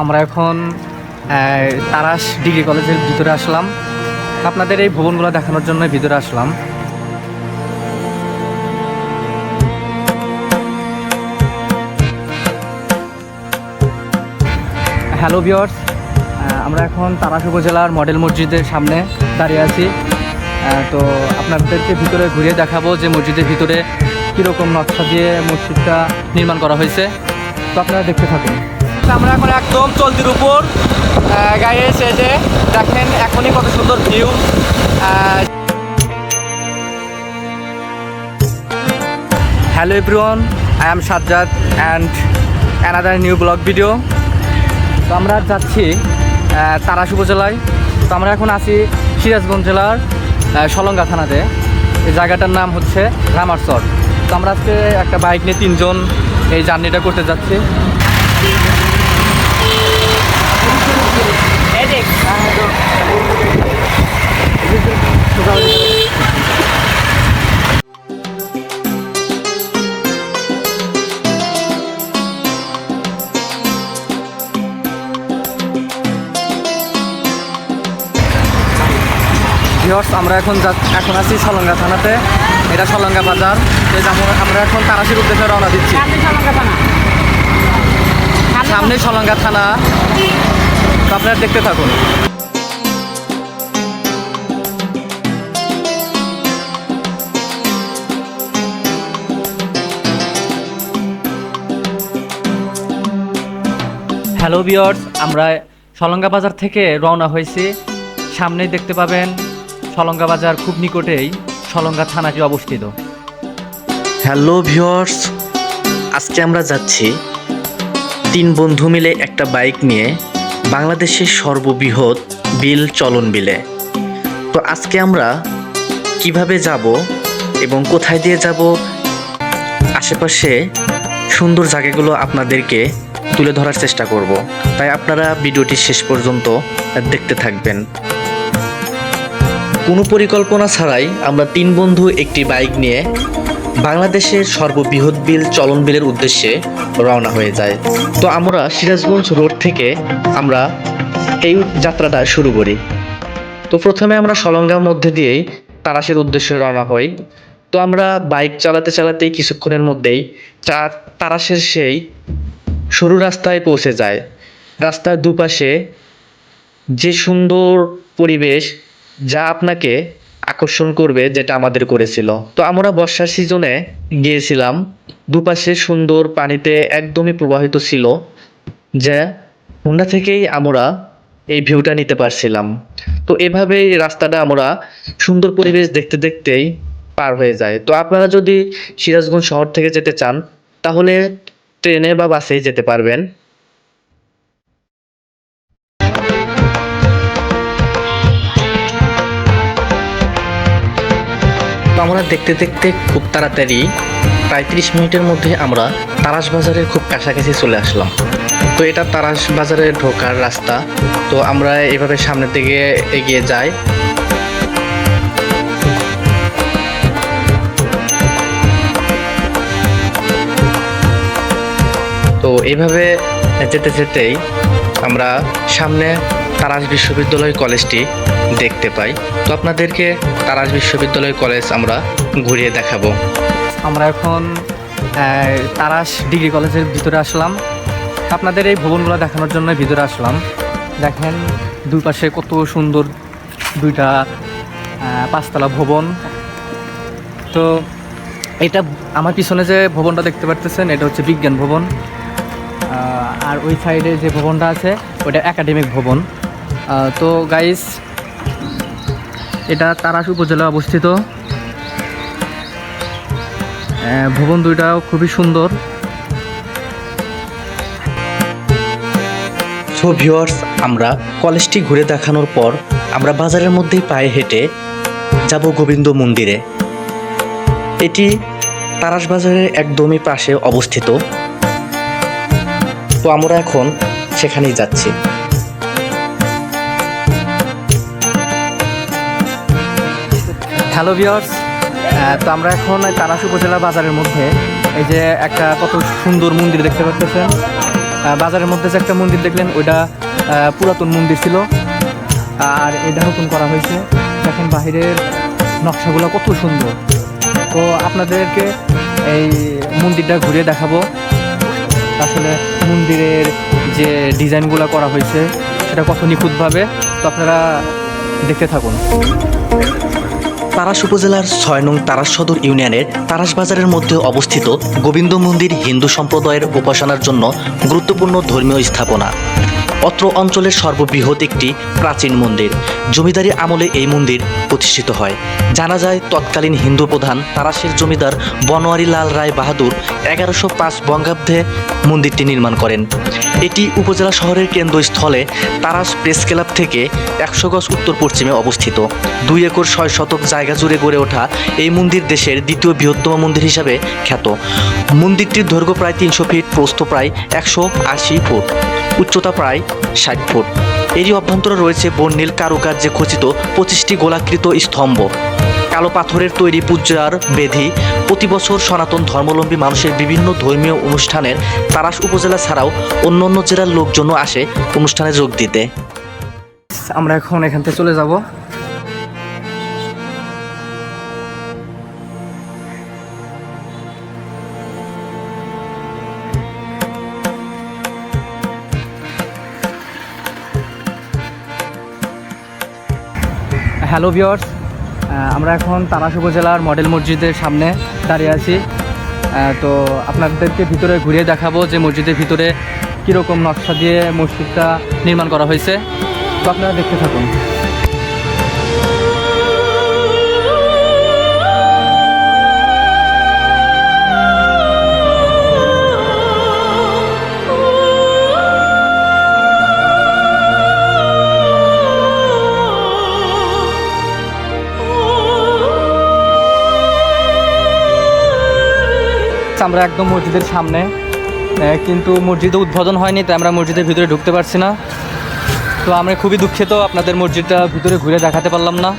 আমরা এখন তারাশ ডিগ্রি কলেজের ভিতরে আসলাম। আপনাদের এই ভবনগুলো দেখানোর জন্য ভিতরে আসলাম। হ্যালো ভিউয়ার্স, আমরা এখন তারাশ উপজেলার মডেল মসজিদের সামনে দাঁড়িয়ে আছি। তো আপনাদেরকে ভিতরে ঘুরিয়ে দেখাবো যে মসজিদের ভিতরে কীরকম নকশা দিয়ে মসজিদটা নির্মাণ করা হয়েছে। তো আপনারা দেখতে থাকুন। আমরা এখন একদম চলতির উপর গায়ে এসে যে দেখেন এখনই কত সুন্দর view. Hello everyone, I am Sajjad and another new blog video. তো আমরা যাচ্ছি তারাশ উপজেলায়। তো আমরা এখন আছি সিরাজগঞ্জ জেলার সলঙ্গা থানাতে। এই জায়গাটার নাম হচ্ছে রামারচর। তো আমরা আজকে একটা বাইক নিয়ে 3 জন এই জার্নিটা করতে যাচ্ছি। আমরা এখন আছি সলঙ্গা থানাতে। এটা সলঙ্গা বাজার। আমরা এখন তারাশের উদ্দেশ্যে রওনা দিচ্ছি। সামনে সলঙ্গা থানা। তো আপনারা দেখতে থাকুন। হ্যালো ভিউয়ার্স, আমরা সলঙ্গা বাজার থেকে রওনা হয়েছি। সামনেই দেখতে পাবেন সলঙ্গা বাজার, খুব নিকটেই সলঙ্গা থানাটি অবস্থিত। হ্যালো ভিউয়ার্স, আজকে আমরা যাচ্ছি 3 বন্ধু মিলে একটা বাইক নিয়ে বাংলাদেশের সর্ববৃহৎ বিল চলন বিলে। তো আজকে আমরা কিভাবে যাব এবং কোথায় দিয়ে যাব, আশেপাশে সুন্দর জায়গাগুলো আপনাদেরকে তুলে ধরার চেষ্টা করব। তাই আপনারা ভিডিওটি শেষ পর্যন্ত দেখতে থাকবেন। কোনো পরিকল্পনা ছাড়াই আমরা 3 বন্ধু একটি বাইক নিয়ে বাংলাদেশের সর্ববৃহৎ বিল চলন বিলের উদ্দেশ্যে রওনা হয়ে যায়। তো আমরা সিরাজগঞ্জ রোড থেকে আমরা এই যাত্রাটা শুরু করি। তো প্রথমে আমরা সলঙ্গার মধ্যে দিয়েই তারাশের উদ্দেশ্যে রওনা হই। তো আমরা বাইক চালাতে চালাতেই কিছুক্ষণের মধ্যেই তারাশের সেই সরু রাস্তায় পৌঁছে যায়। রাস্তার দুপাশে যে সুন্দর পরিবেশ, যা আপনাকে আকর্ষণ করবে, যেটা আমাদের করেছিল। তো আমরা বর্ষার সিজনে গিয়েছিলাম। দুপাশে সুন্দর পানিতে একদমই প্রবাহিত ছিল, যা হোন্ডা থেকেই আমরা এই ভিউটা নিতে পারছিলাম। তো এভাবেই রাস্তাটা আমরা সুন্দর পরিবেশ দেখতে দেখতেই পার হয়ে যায়। তো আপনারা যদি সিরাজগঞ্জ শহর থেকে যেতে চান তাহলে ট্রেনে বা বাসেই যেতে পারবেন। তো আমরা দেখতে দেখতে খুব তাড়াতাড়ি প্রায় 30 মিনিটের মধ্যে আমরা তারাশ বাজারের খুব কাছাকাছি চলে আসলাম। তো এটা তারাশ বাজারে ঢোকার রাস্তা। তো আমরা এভাবে সামনের দিকে এগিয়ে যাই। তো এইভাবে যেতে যেতেই আমরা সামনে তারাশ বিশ্ববিদ্যালয় কলেজটি দেখতে পাই। তো আপনাদেরকে তারাশ বিশ্ববিদ্যালয় কলেজ আমরা ঘুরিয়ে দেখাবো। আমরা এখন তারাশ ডিগ্রি কলেজের ভিতরে আসলাম। আপনাদের এই ভবনগুলো দেখানোর জন্য ভিতরে আসলাম। দেখেন দুই পাশে কত সুন্দর 2টা 5তলা ভবন। তো এটা আমার পিছনে যে ভবনটা দেখতে পারতেছেন, এটা হচ্ছে বিজ্ঞান ভবন। আর ওই সাইডে যে ভবনটা আছে ওটা একাডেমিক ভবন। তো গাইস, এটা তারাশ উপজেলায় অবস্থিত। ভবন 2টাও খুবই সুন্দর। সো ভিউয়ার্স, আমরা কলেজটি ঘুরে দেখানোর পর আমরা বাজারের মধ্যেই পায়ে হেঁটে যাব গোবিন্দ মন্দিরে। এটি তারাশ বাজারের একদমই পাশে অবস্থিত। তো আমরা এখন সেখানেই যাচ্ছি। হ্যালো ভিউয়ার্স, তো আমরা এখন তারাশ উপজেলা বাজারের মধ্যে এই যে একটা কত সুন্দর মন্দির দেখতে পাচ্ছেন। বাজারের মধ্যে যে একটা মন্দির দেখলেন ওইটা পুরাতন মন্দির ছিল, আর এটা নতুন করা হয়েছে। দেখেন বাহিরের নকশাগুলো কত সুন্দর। তো আপনাদেরকে এই মন্দিরটা ঘুরিয়ে দেখাবো। আসলে মন্দিরের যে ডিজাইনগুলো করা হয়েছে সেটা কত নিখুঁতভাবে, তো আপনারা দেখতে থাকুন। তারাস উপজেলার ৬ নং তারাস সদর ইউনিয়নের তারাস বাজারের মধ্যে অবস্থিত গোবিন্দ মন্দির হিন্দু সম্প্রদায়ের উপাসনার জন্য গুরুত্বপূর্ণ ধর্মীয় স্থাপনা। অত্র অঞ্চলের সর্ববৃহৎ একটি প্রাচীন মন্দির। জমিদারি আমলে এই মন্দির প্রতিষ্ঠিত হয়। জানা যায় তৎকালীন হিন্দু প্রধান তারাসের জমিদার বনোয়ারি লাল রায় বাহাদুর ১১০৫ বঙ্গাব্দে মন্দিরটি নির্মাণ করেন। এটি উপজেলা শহরের কেন্দ্রস্থলে তারাস প্রেস ক্লাব থেকে ১০০ গজ উত্তর পশ্চিমে অবস্থিত। ২ একর ৬ শতক জায়গা জুড়ে গড়ে ওঠা এই মন্দির দেশের দ্বিতীয় বৃহত্তম মন্দির হিসাবে খ্যাত। মন্দিরটির দৈর্ঘ্য প্রায় ৩০০ ফিট, প্রস্থ প্রায় ১৮০ ফুট, উচ্চতা প্রায় ৬০ ফুট। এরই অভ্যন্তরে রয়েছে বর্ণিল কারুকার্যে খচিত ২৫টি গোলাকৃত স্তম্ভ, কালো পাথরের তৈরি পূজার বেদি। প্রতি বছর সনাতন ধর্মাবলম্বী মানুষের বিভিন্ন ধর্মীয় অনুষ্ঠানের তারাস উপজেলা ছাড়াও অন্যান্য জেলার লোকজনও আসে অনুষ্ঠানে যোগ দিতে। আমরা এখন এখান থেকে চলে যাব। হ্যালো ভিউয়ার্স, আমরা এখন তারাস উপজেলার মডেল মসজিদের সামনে দাঁড়িয়ে আছি। তো আপনাদেরকে ভিতরে ঘুরিয়ে দেখাবো যে মসজিদের ভিতরে কীরকম নকশা দিয়ে মসজিদটা নির্মাণ করা হয়েছে, তো আপনারা দেখতে থাকুন। আমরা একদম মসজিদের সামনে, কিন্তু মসজিদে উদ্বোধন হয়নি, তাই আমরা মসজিদের ভিতরে ঢুকতে পারছি না। তো আমরা খুবই দুঃখিত, আপনাদের মসজিদটা ভিতরে ঘুরে দেখাতে পারলাম না।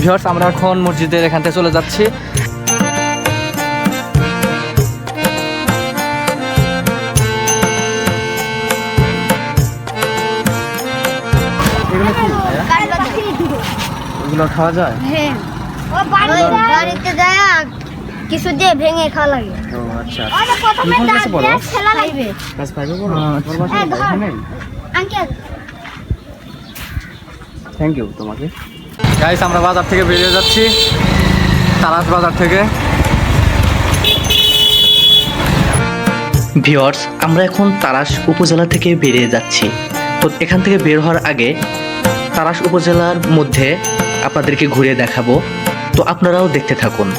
ভিউয়ার্স, আমরা এখন মসজিদের এখান থেকে চলে যাচ্ছি। এগুলো কি এগুলো খাওয়া যায়? হ্যাঁ, বাড়িতে যায় কিছু দিয়ে ভেঙে খাওয়া লাগে। ও আচ্ছা, প্রথমে কোন ক্লাসে পড়ো? ছেলা লাগবে। ক্লাস 5 এ পড়ো? আঙ্কেল থ্যাংক ইউ তোমাকে। গাইস, আমরা বাজার থেকে বেরিয়ে যাচ্ছি, তারাস বাজার থেকে। ভিউয়ার্স, আমরা এখন তারাস উপজেলা থেকে বেরিয়ে যাচ্ছি। তো এখান থেকে বের হওয়ার আগে তারাস উপজেলার মধ্যে আপনাদেরকে ঘুরে দেখাবো, তো আপনারাও দেখতে থাকুন।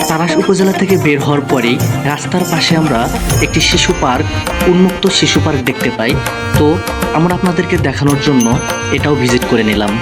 তারাস উপজেলা থেকে বের হওয়ার পরেই রাস্তার পাশে আমরা একটি শিশু পার্ক, উন্মুক্ত শিশু পার্ক দেখতে পাই। তো আমরা আপনাদেরকে দেখানোর জন্য এটাও ভিজিট করে নিলাম।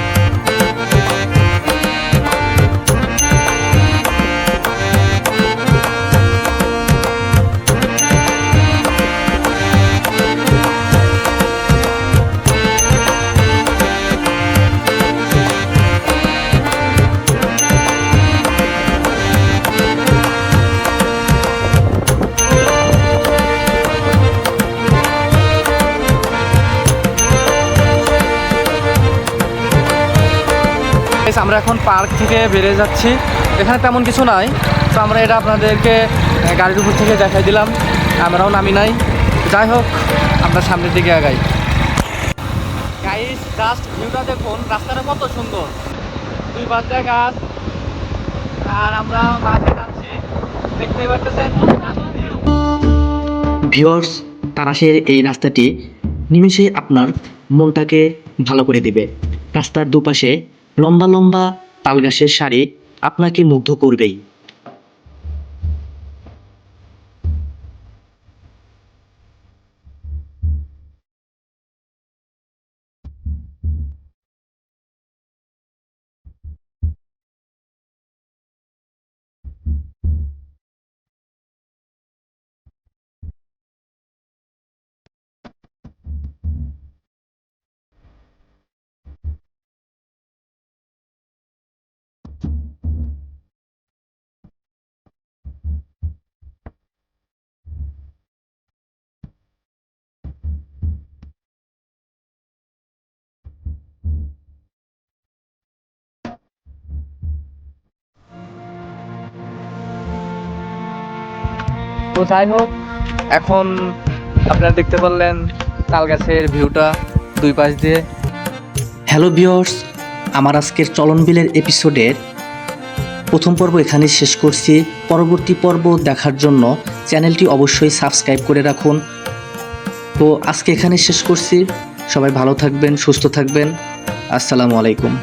আমরা এখন পার্ক থেকে বেরিয়ে যাচ্ছি। এখানে তেমন কিছু নাই, তো আমরা এটা আপনাদেরকে গাড়ির উপর থেকে দেখাই দিলাম, আমরাও নামি নাই। যাই হোক, আমরা সামনের দিকে আগাই। গাইস, জাস্ট ভিউটা দেখুন, রাস্তাটা কত সুন্দর, দুই পাশে গাছ, আর আমরা মাঝে যাচ্ছি, দেখতেই পাচ্ছেন। ভিউয়ার্স, তারাশের এই রাস্তাটি নিমেষে আপনার মনটাকে ভালো করে দিবে। রাস্তার দুপাশে লম্বা লম্বা তাল গাছের সারি আপনাকে মুগ্ধ করবেই। তো যাই হোক, এখন আপনারা দেখতে পারলেন তাল গাছের ভিউটা দুই পাশ দিয়ে। হ্যালো ভিউয়ার্স, আমার আজকের চলন বিলের এপিসোডের প্রথম পর্ব এখানে শেষ করছি। পরবর্তী পর্ব দেখার জন্য চ্যানেলটি অবশ্যই সাবস্ক্রাইব করে রাখুন। তো আজকে এখানে শেষ করছি। সবাই ভালো থাকবেন, সুস্থ থাকবেন। আসসালামু আলাইকুম।